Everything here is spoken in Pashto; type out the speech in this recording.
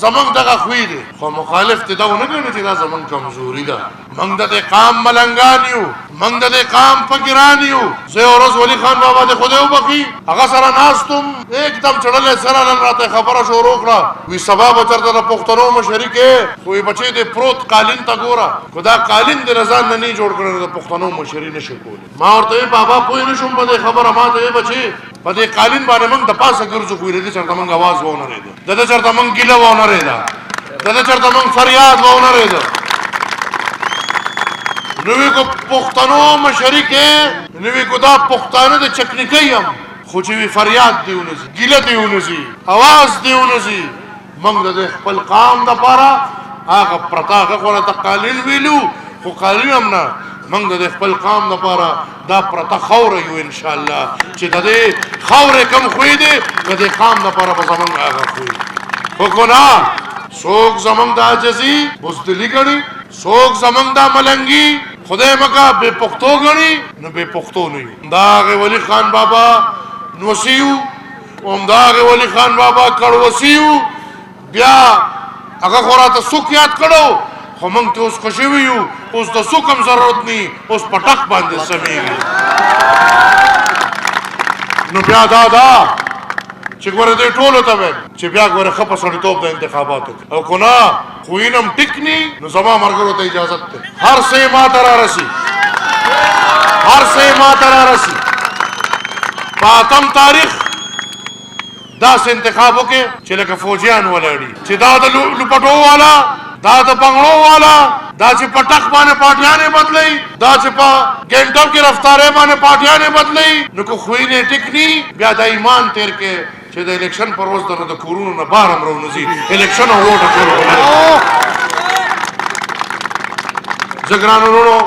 زمنګ دغه خوی دی خو مخالف ته دا ونه ګڼي چې دا زمنګ کمزوري ده موږ د قام ملنګان یو موږ د قام فقیران یو زه ورځ ولی خان بابا د خدای وبخي هغه سره ناستم एकदम چړلې سره نن راته خبره شروع کړه وی سبا به چرته د پښتنو مشري کې وی بچي د پروت قالین تا ګوره خدا قالین د رضا نه نه جوړ کړل د پښتنو مشري نشي کولی ما ورته بابا کوی نشم په خبره ما ته بچي په دې قالین باندې موږ د پاسه ګرځو کوی دې چرته موږ आवाज وونه لري د چرته موږ ګیله وونه لري دا چرته موږ فریاد وونه لري نوې کو پښتنو مشري کې نوې کو دا پښتانه د چکنیکي هم خو چې فریاد دیونه زی ګیله دیونه زی आवाज دیونه زی موږ د خپل قام د پاره هغه پرتاغه غوړه د قالین ویلو خو قالین هم نه موږ د خپل قام د پاره دا پرتا خوره یو ان شاء الله چې د دې خوره کم خوې دي د قام د پاره به زمونږ هغه خوې خو ګنا څوک زمونږ د عاجزي بزدلی غړي څوک زمونږ د ملنګي خدای مکا به پښتو غړي نو به پښتو نه دا ولی خان بابا نوسیو اومداغه ولی خان بابا کړوسیو بیا هغه خوراته سوک یاد کړو خو موږ ته اوس خوشی ویو اوس د سوکم ضرورت نی اوس پټک باندې سمېږي نو بیا دا چې ګوره دې ټولو ته ویم چې بیا ګوره ښه په سړیتوب د انتخاباتو او که نه خوینم ټیک نی نو زما ملګرو ته اجازت دی هر څه یې ما ته رارسي هر څه یې ما ته رارسي په 8 تاریخ داسې انتخابو کې چې لکه فوجیان ولاړي چې دا د لوپټو والا دا د بنګړو والا دا چې په ټک باندې پارټیانې بدلي دا چې په ګنټو کې رفتارې باندې پارټیانې بدلي نو کو خوینې ټیکني بیا د ایمان تیر کې چې د الیکشن پر ورځ د کورونو نه بار امرو نزي الیکشن او ووټ کړو ځګرانو